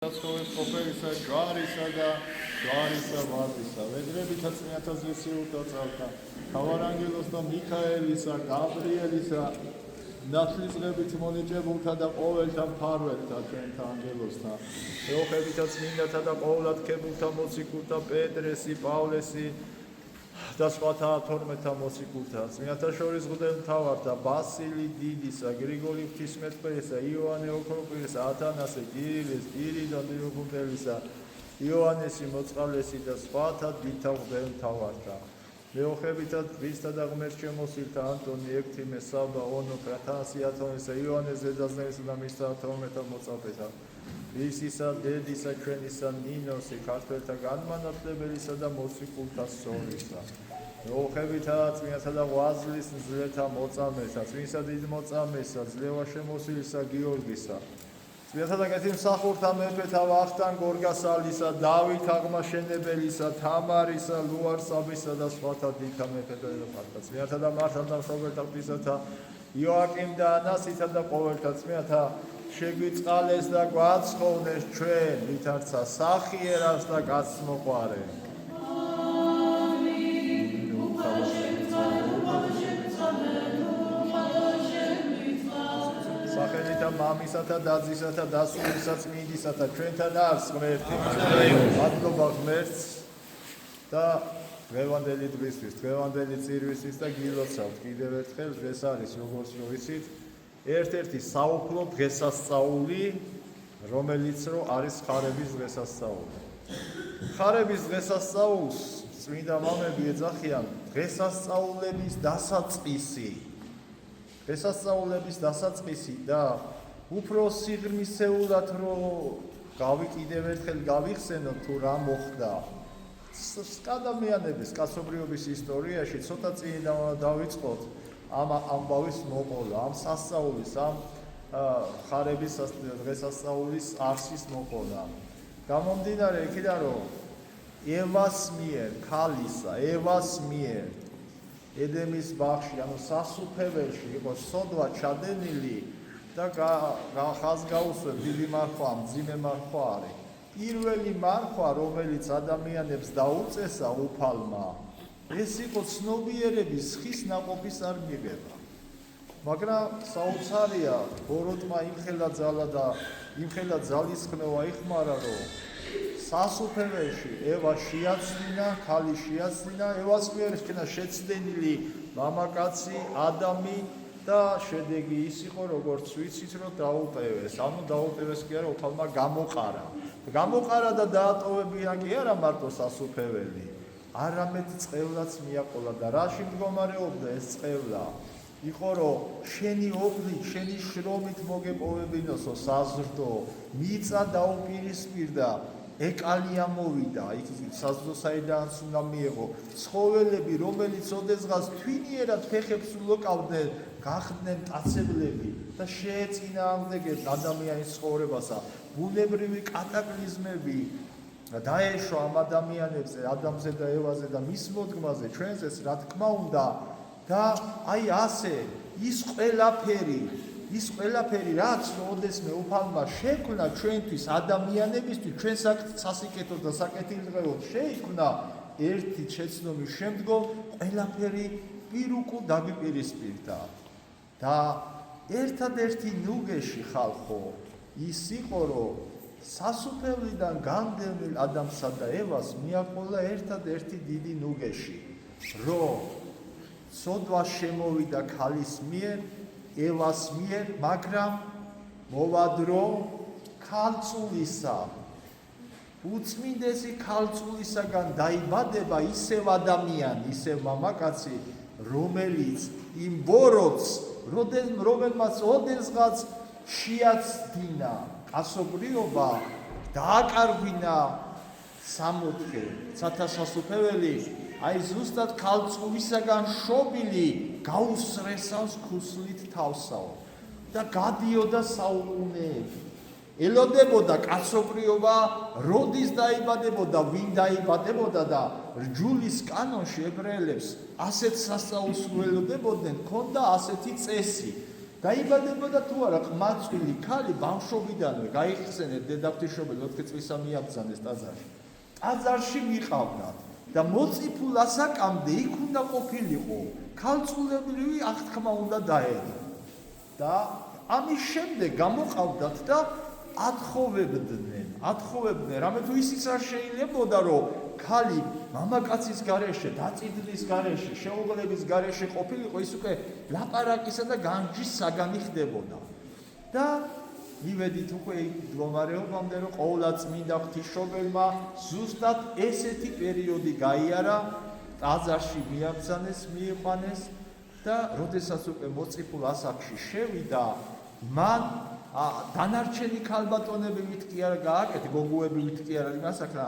That's ყოფილისა ჯვარისა და ჯვარისა ვარდისა ვედრებითაც მეათასვისი უტოწავდა თავარანგელოს და მიქაელისა გაბრიელისა ნათლისღებით მონიჭებულთა და ყოველთა მფარველთა ჩვენთა ანგელოსთა ეოხებითაც მინდათა და ყოვლად ქებულთა მოციქულთა პეტრესი პავლესი და სხვათა 12-თა მოციქულთა წმინდათა შორის მღვდელმთავართა ბასილი დიდისა გრიგოლი ღვთისმეტყველისა იოანე ოქროპირისა ათანასე კირილეს კირილონ დიოხუნდელისა იოანესი მოწყალესი და სხვათა დიდთა მღვდელმთავართა მეოხებითაც ქრისტა და ღმერთ შემოსილთა ანტონი ექთიმე საბა ონოფე ათანასი ათონისა იოანე ზედაზნელისა და მისთა 12-თა მოწაფეთა ისისა დედისა ჩვენისა ნინოსი ქართველთა განმანათლებელისა და მოციქულთა სოლისა მეოხებითაც წმინდათა და ღვაწლის მძლეთა მოწამესა წმინდა დიდ მოწამესა ძლევა შემოსილისა გიორგისა წმინდათა და კეთილმსახურთა მეფეთა ვახტანგ გორგასალისა დავით აღმაშენებელისა თამარისა ლუარსაბისა და სხვათა დიდთა მეფეთა წმინდათა და მართალ და მშობელთა ღვთისათა იოაკიმ და ანასითა და ყოველთა წმინდათა შეგვიწყალეს და გვაცხოვნეს ჩვენ ვითარცა სახიერავს და კაცმოყვარე სახელითა მამისათა დაძისათა დასულისა წმინდისათა ჩვენთან არის ღმერთი მადლობა ღმერთს და დღევანდელი დღისთვის დღევანდელი წირვისთვის და გილოცავთ კიდევ ერთხელ დღეს არის როგორც რომ ვიცით ერთ-ერთი საუფლო დღესასწაული რომელიც რო არის ხარების დღესასწაული ხარების დღესასწაულს წმინდა მამები ეძახიან დღესასწაულების დასაწყისი და უფრო სიღრმისეულად რო კიდევ ერთხელ გავიხსენოთ თუ რა მოხდა ადამიანების კაცობრიობის ისტორიაში ცოტა წინ დავიწყოთ ამ ამბავის მოყოლა, ამ სასწაულის, ამ ხარების დღესასწაულის არსის მოყოლა. გამომდინარე იქიდან, რომ ევას მიერ, ქალისა, ევას მიერ ედემის ბაღში, ანუ სასუფეველში იყო სოდვა ჩადენილი და ხაზგაუსვებ დიდი მარხვა, მძიმე მარხვა არის. პირველი მარხვა, რომელიც ადამიანებს დაუწესა უფალმა ეს იყო ცნობიერების ხის ნაყოფის არ მიღება. მაგრამ საოცარია, ბოროტმა იმხელა ძალა და იმხელა ძალისხმევა იხმარა, რომ სასუფეველში ევა შეაცვლინა, ქალი შეაცვლინა, ევას მიერ იქნა შეცდენილი მამაკაცი, ადამი და შედეგი ის იყო, როგორც ვიცით, რომ დაუპევეს. ანუ დაუპევეს კი არა, უფალმა გამოყარა. გამოყარა და დაატოვებია კი არა მარტო სასუფეველი. არამედ წყევლაც მიაყოლა და რაში მდგომარეობდა ეს წყევლა? იყო რომ შენი ობლით, შენი შრომით მოგეპოვებინოსო საზრდო, მიწა დაუპირისპირდა, ეკალია მოვიდა, იქ საზრდო საიდანაც უნდა მიეღო. ცხოველები, რომელიც ოდესღაც თვინიერად ფეხებს ულოკავდნენ, გახდნენ მტაცებლები და შეეწინააღმდეგებდნენ ადამიანის ცხოვრებასა. ბუნებრივი კატაკლიზმები დაეშვა ამ ადამიანებზე, ადამზე და ევაზე და მის მოდგმაზე, ჩვენზეც რა თქმა უნდა და აი ასე ის ყველაფერი რაც ოდესმე უფალმა შექმნა ჩვენთვის ადამიანებისთვის, ჩვენ სასიკეთოდ და საკეთილდღეოდ შეიქმნა ერთი შეცდომის შემდგომ ყველაფერი პირუკულ დაგიპირისპირდა და ერთადერთი ნუგეში ხალხო ის იყო რომ სასუფევლიდან გამდევნილ ადამსა და ევას მიაყოლა ერთადერთი დიდი ნუგეში, რომ სოდვა შემოვიდა ქალის მიერ, ევას მიერ, მაგრამ მოვადრო ქალწულისა. უწმინდესი ქალწულისაგან დაიბადება ისევ ადამიანი, ისევ მამაკაცი, რომელიც იმ ბოროტს, რომელმაც ოდესღაც შეაცდინა კაცობრიობა დააკარგვინა სამოთხე სათასასუფეველი აი ზუსტად ქალწულისაგან შობილი გაუსრესავს ქუსლით თავსაო და გადიოდა საუკუნეები ელოდებოდა კაცობრიობა როდის დაიბადებოდა ვინ დაიბადებოდა და რჯულის კანონში ებრაელებს ასეთ სასწაულს ველოდებოდნენ ქონდა ასეთი წესი დაიბადებოდა თუ არა ყმაწვილი ქალი ბავშვობიდანვე გაიხსენეთ დედაღვთისმშობელი 4 წლისა მიაბრძანეს ტაძარში. ტაძარში მიყავდათ და მოწიფულ ასაკამდე იქ უნდა ყოფილიყო. ქალწულებრივი აღთქმა უნდა დაედო. და ამის შემდეგ გამოყავდათ და ათხოვებდნენ. რამე თუ ისიც არ შეიძლებოდა რომ ქალი მამაკაცის გარეშე, დაწიდლის გარეშე, შეუღლების გარეშე ყოფილიყო, ის უკვე ლაპარაკისა და განჯის საგანი ხდებოდა. და მივედით უკვე მდგომარეობამდე, რომ ყოვლადწმინდა ღვთისმშობელმა ზუსტად ესეთი პერიოდი გაიარა, ტაძარში მიაბრძანეს, მიიყვანეს და როდესაც უკვე მოწიფულ ასაკში შევიდა, მან დანარჩენი ქალბატონებივით კი არა გააკეთა, გოგოებივით კი არა იმას აკრა,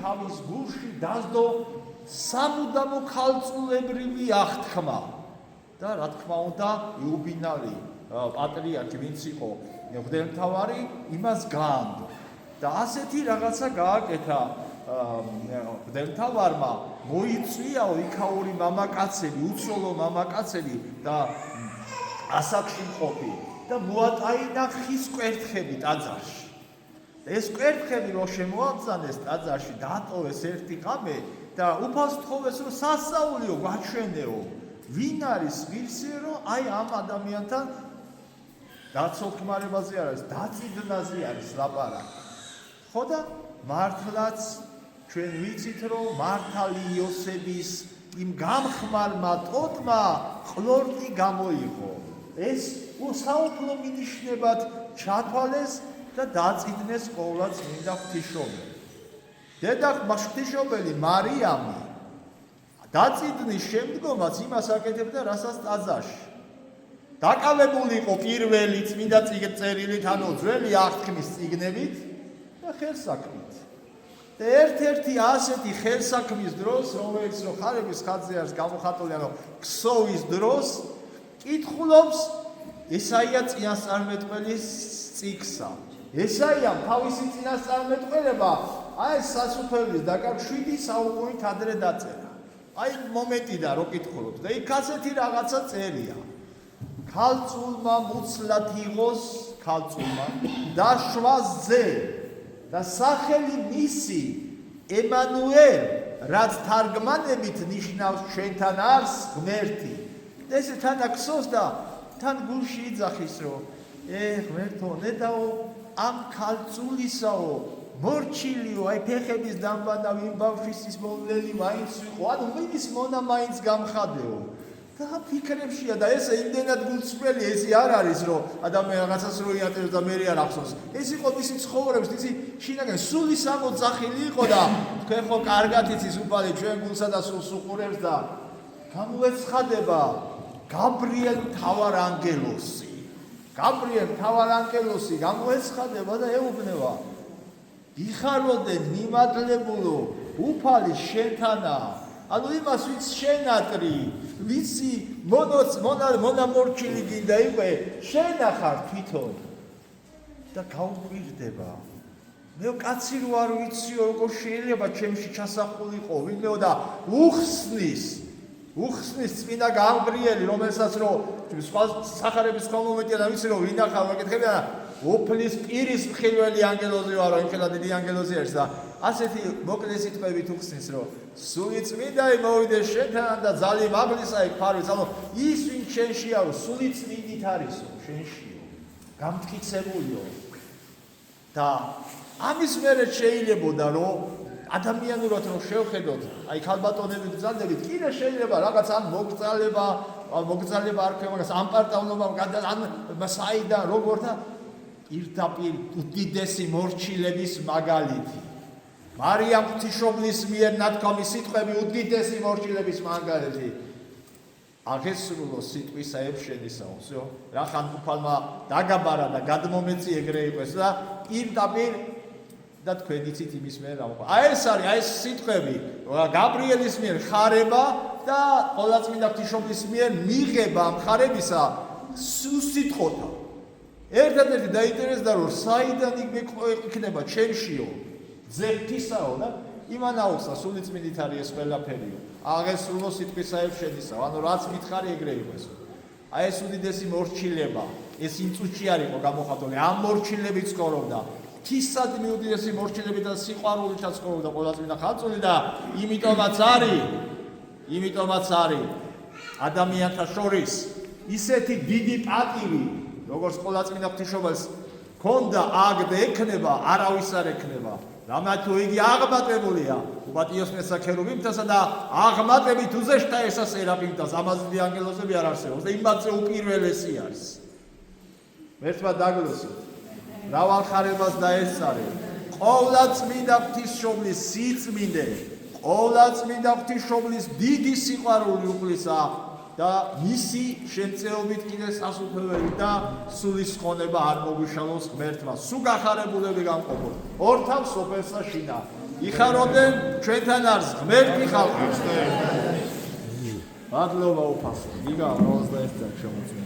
თავის გულში დასდო სამუდამო ქალწულებრივი აღთქმა. და რა თქმა უნდა, იუბინარი პატრიარქი ვინც იყო მღვდელმთავარი, იმას გაანდო. და ასეთი რაღაცა გააკეთა მღვდელმთავარმა, მოიწვიაო იქაური მამაკაცები, უცოლო მამაკაცები და ასაკში მყოფი და მოატაინა ხის კვერთხები ტაძარში. ეს კვერთხები რო შემოაბრძანეს ტაძარში, დაატოვეს ერთი ღამე და უფალს თხოვეს რომ სასწაულიო გვაჩვენეო, ვინ არის მისიო, რომ აი ამ ადამიანთან დაცოქმარებაზე არის, დაწიდნაზე არის ლაპარაკი. ხო და მართლაც ჩვენ ვიცით რომ მართალი იოსების იმ გამხმარმა ტოტმა ყლორტი გამოიღო. ეს უსაუფლო მინიშნებად ჩათვალეს და დაწიდნეს ყოვლადწმინდა ღვთისმშობელი. დედა ღვთისმშობელი მარიამი დაწიდნის შემდგომაც იმას აკეთებდა, რასაც ტაძარში. დაკავებული იყო პირველი წმინდა წერილით, ანუ ძველი აღთქმის წიგნებით და ხელსაქმით. და ერთ-ერთი ასეთი ხელსაქმის დროს, რომელიც ხარების ხატზე არის გამოხატული, ანუ ქსოვის დროს, კითხულობს ესაია წინასწარმეტყველის წიგნსა. ესაიამ თავისი წინასწარმეტყველება აი სასუფეველის დაკავშირ 7 საუკუნით ადრე დაწერა. აი მომენტიდან რო კითხულობს და იქ ასეთი რაღაცა წერია. ქალწულმა მუცლად იღოს ქალწულმა და შვაზზე და სახელი მისი ემანუელ, რაც თარგმანებით ნიშნავს ჩვენთან არის ღმერთი. ეს თან აქსოს და თან გულში იძახის რომ ღმერთო ნედაო ამ ქალწულისაო მორჩილიო აი ფეხების დამბანა ვინ ბავშვის ის მოვლელი მაინც იყო ანუ მინის მონა მაინც გამხადეო და ფიქრებშია და ესე იმდენად გულწრფელი ესე არ არის რომ ადამიანი რაღაცას რო იატევს და მე არ ახსოვს ეს იყო მისი ცხოვრების ისი შინაგან სული სამოძახილი იყო და თქვენ ხო კარგად იცის უფალი ჩვენ გულსა და სულს უყურებს და გამოეცხადება გაბრიელ მთავარანგელოსი გამოეცხადება და ეუბნება იხაროდე მიმადლებულო უფალი შენთანა ანუ იმას ვიც შენატრი ვიცი მონამორჩილი გინდა იყვე შენ ახარ თვითონ და გაუკვირდება მე კაცი რო არ ვიციო როგორ შეიძლება ჩემში ჩასახულიყო ვინმეო და უხსნის წმინდა გაბრიელი რომელსაც რო სხვა სახარების კომუნიკაცია და ვიცი რომ ვინ ახალ მეკითხებია უფლის პირის მხილველი ანგელოზი ვარო იმხელა დიდი ანგელოზი არის და ასეთი მოკლე სიტყვებით უხსნის რომ სული წმინდაი მოვიდეს შენთან და ძალი მაგლისა იქ ფარვის ანუ ის ვინ შენშია რომ სული წმინდით არისო შენშიო გამტკიცებულიო და ამის მერე შეიძლებოდა რომ ადამიანურად რომ შევხედოთ აი ქალბატონები ბრძანდებით კიდე შეიძლება რაღაც ან მოგზალება არ ქემაგას ამ პარტავნობა ან საიდან როგორ და პირდაპირ უდიდესი მორჩილების მაგალითი მარიამ ღვთისმშობლის მიერ ნათქვამი სიტყვები უდიდესი მორჩილების მაგალითი აღესრულო სიტყვისა ეფშენისაო всё რახან უფალმა დაგაბარა და გადმომეწი ეგრე იყოს და პირდაპირ და თქვენ იცით იმის მიერ ამოყვა აი ეს არის აი ეს სიტყვები გაბრიელის მიერ ხარება და ყოვლადწმინდა ღვთისმშობლის მიერ მიღება ამ ხარებისა სუსიტყოთა ერთადერთი დაინტერესდა რომ საიდან იქნება ჩემშიო ძეფთისაო და იმან აუხსნა სული წმინდით არის ეს ყველაფერიო აღესრულო სიტყვისა ეფშენისაო ანუ რაც მითხარი ეგრე იყოს აი ეს უდიდესი მორჩილება, ეს იმ წუთში არ იყო გამოხატული, ამ მორჩილებით ცხოვრობდა. ღვთისადმი უდიდესი მორჩილებით და სიყვარულითაც ცხოვრობდა ყოვლადწმინდა ხალწული და იმიტომაც არის ადამიანთა შორის ისეთი დიდი პატივი, როგორც ყოვლადწმინდა ღვთისმშობელს ქონდა აგდე ექნება, არავის არ ექნება. რამაც თუ იგი აღმატებულია უპატიოსნესა ქერუბიმთასა და აღმატებით უზეშთა ესა სერაფიმთას, ამაზე ანგელოზები არ არსებობს და იმათზე უპირველესი არის. ერთმა დაგლოსოთ, მრავალ ხარებას დაესწარი, ყოვლადწმინდა ღვთისმშობლის სიწმინდე, ყოვლადწმინდა ღვთისმშობლის დიდი სიყვარული უფლისა და მისი შემწეობით კიდე სასუფეველი და სულის ხონება არ მოგვიშალოს ღმერთმა. სულ გახარებულები გამყოფო. ორთავ სოფელსა შინა. იხაროდნენ ჩვენთან არის ღმერთი ხალხი. მადლობა უფალო. იგავ 21 წელი შემოწმე.